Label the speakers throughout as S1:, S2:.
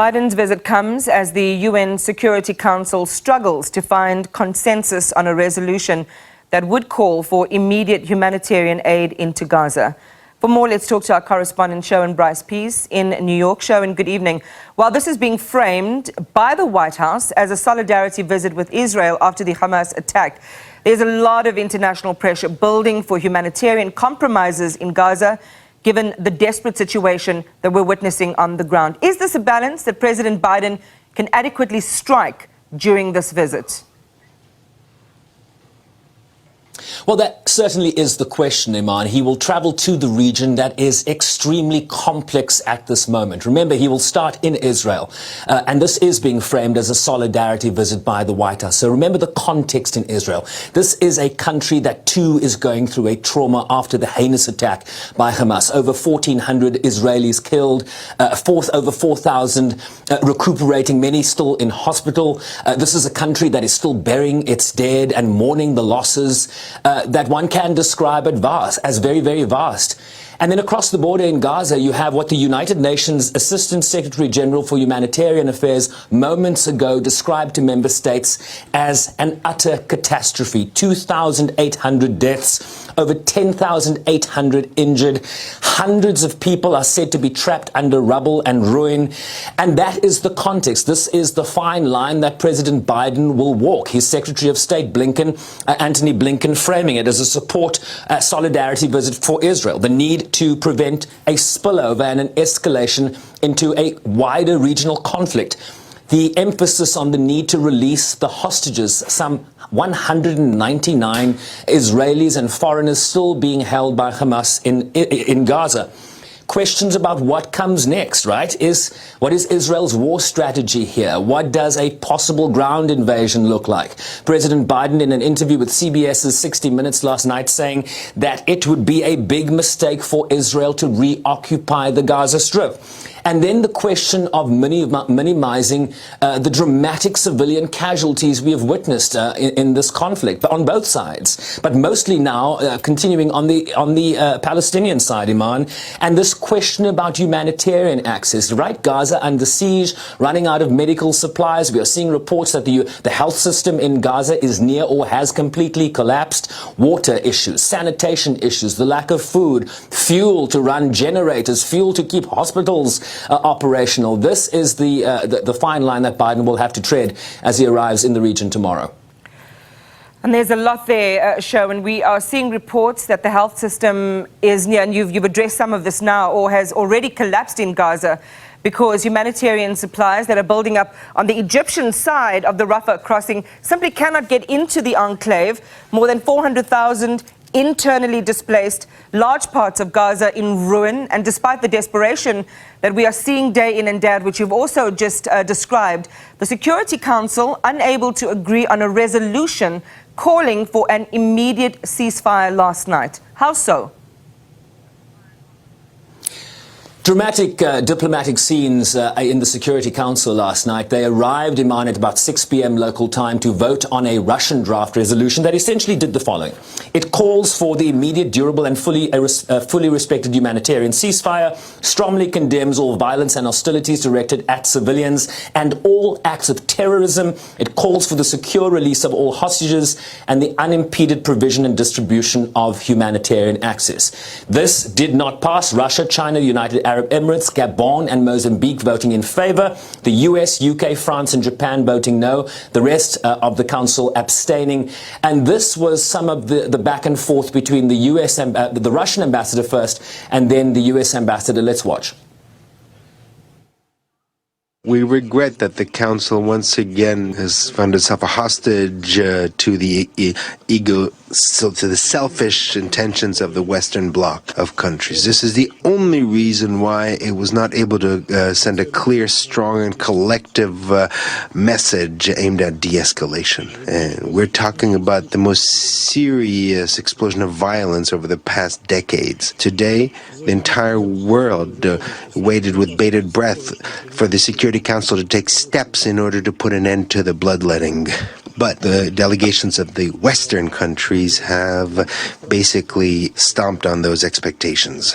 S1: Biden's visit comes as the UN Security Council struggles to find consensus on a resolution that would call for immediate humanitarian aid into Gaza. For more, let's talk to our correspondent Sherwin Bryce-Pease in New York. Sherwin, good evening. While this is being framed by the White House as a solidarity visit with Israel after the Hamas attack, there's a lot of international pressure building for humanitarian compromises in Gaza, given the desperate situation that we're witnessing on the ground. Is this a balance that President Biden can adequately strike during this visit?
S2: Well, that certainly is the question, Iman. He will travel to the region that is extremely complex at this moment. Remember, he will start in Israel, and this is being framed as a solidarity visit by the White House. So remember the context in Israel. This is a country that too is going through a trauma after the heinous attack by Hamas. Over 1,400 Israelis killed, over 4,000 recuperating, many still in hospital. This is a country that is still burying its dead and mourning the losses that one can describe as very, very vast. And then across the border in Gaza, you have what the United Nations Assistant Secretary General for Humanitarian Affairs moments ago described to member states as an utter catastrophe. 2,800 deaths, over 10,800 injured. Hundreds of people are said to be trapped under rubble and ruin. And that is the context. This is the fine line that President Biden will walk. His Secretary of State, Antony Blinken, framing it as a solidarity visit for Israel. The need to prevent a spillover and an escalation into a wider regional conflict. The emphasis on the need to release the hostages, some 199 Israelis and foreigners still being held by Hamas in Gaza. Questions about what comes next, right? What is Israel's war strategy here? What does a possible ground invasion look like? President Biden, in an interview with CBS's 60 Minutes last night, saying that it would be a big mistake for Israel to reoccupy the Gaza Strip. And then the question of minimizing the dramatic civilian casualties we have witnessed in this conflict on both sides, but mostly now continuing on the Palestinian side, Iman. And this question about humanitarian access, right? Gaza under siege, running out of medical supplies. We are seeing reports that the health system in Gaza is near or has completely collapsed. Water issues, sanitation issues, the lack of food, fuel to run generators, fuel to keep hospitals operational. This is the fine line that Biden will have to tread as he arrives in the region tomorrow.
S1: And there's a lot there, Sherwin. We are seeing reports that the health system is near, and you've addressed some of this now, or has already collapsed in Gaza, because humanitarian supplies that are building up on the Egyptian side of the Rafah crossing simply cannot get into the enclave. More than 400,000 internally displaced, large parts of Gaza in ruin, and despite the desperation that we are seeing day in and day out, which you've also just described, the Security Council unable to agree on a resolution calling for an immediate ceasefire last night. How so?
S2: Dramatic diplomatic scenes in the Security Council last night. They arrived, Iman, at about 6 p.m. local time to vote on a Russian draft resolution that essentially did the following. It calls for the immediate, durable and fully respected humanitarian ceasefire, strongly condemns all violence and hostilities directed at civilians and all acts of terrorism. It calls for the secure release of all hostages and the unimpeded provision and distribution of humanitarian access. This did not pass. Russia, China, United Arab Emirates, Gabon and Mozambique voting in favor. The US, UK, France and Japan voting no. The rest of the council abstaining. And this was some of the back and forth between the Russian ambassador first and then the US ambassador. Let's watch.
S3: We regret that the Council once again has found itself a hostage to the to the selfish intentions of the Western Bloc of countries. This is the only reason why it was not able to send a clear, strong, and collective message aimed at de-escalation. And we're talking about the most serious explosion of violence over the past decades. Today, the entire world waited with bated breath for the Security Council to take steps in order to put an end to the bloodletting. But the delegations of the Western countries have basically stomped on those expectations.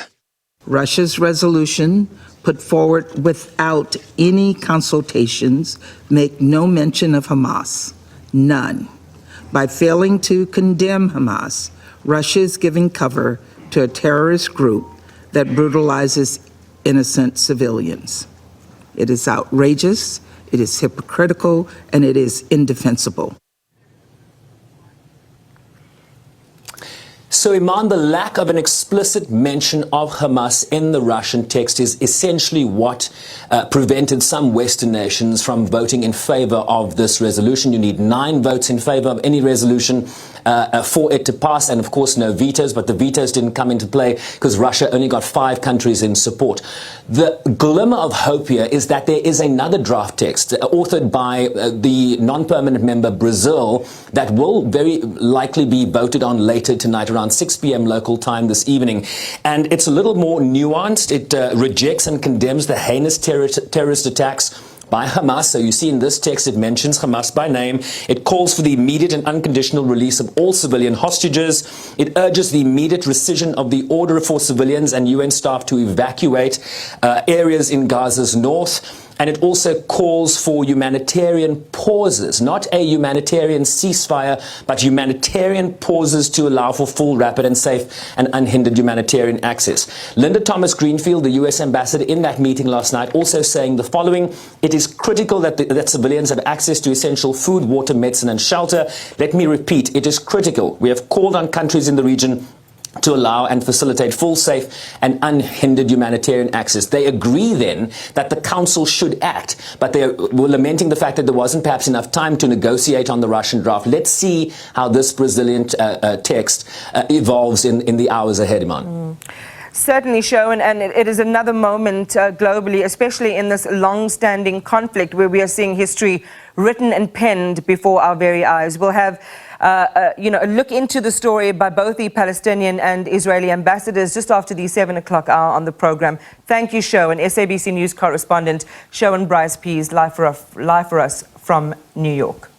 S4: Russia's resolution put forward without any consultations make no mention of Hamas, none. By failing to condemn Hamas, Russia is giving cover to a terrorist group that brutalizes innocent civilians. It is outrageous, it is hypocritical, and it is indefensible.
S2: So, Iman, the lack of an explicit mention of Hamas in the Russian text is essentially what prevented some Western nations from voting in favor of this resolution. You need 9 votes in favor of any resolution for it to pass, and of course no vetoes, but the vetoes didn't come into play because Russia only got 5 countries in support. The glimmer of hope here is that there is another draft text authored by the non-permanent member Brazil that will very likely be voted on later tonight around 6 p.m. local time this evening. And it's a little more nuanced. It rejects and condemns the heinous terrorist attacks by Hamas. So you see in this text it mentions Hamas by name. It calls for the immediate and unconditional release of all civilian hostages. It urges the immediate rescission of the order for civilians and UN staff to evacuate areas in Gaza's north. And it also calls for humanitarian pauses, not a humanitarian ceasefire, but humanitarian pauses to allow for full, rapid and safe and unhindered humanitarian access. Linda Thomas-Greenfield, the U.S. ambassador in that meeting last night, also saying the following: it is critical that civilians have access to essential food, water, medicine and shelter. Let me repeat, it is critical. We have called on countries in the region to allow and facilitate full, safe and unhindered humanitarian access. They agree then that the Council should act, but they were lamenting the fact that there wasn't perhaps enough time to negotiate on the Russian draft. Let's see how this Brazilian text evolves in the hours ahead, Iman.
S1: Certainly, Sherwin, and it is another moment globally, especially in this long-standing conflict where we are seeing history written and penned before our very eyes. We'll have a look into the story by both the Palestinian and Israeli ambassadors just after the 7 o'clock hour on the program. Thank you, Sherwin. SABC News correspondent Sherwin Bryce-Pease, live for us from New York.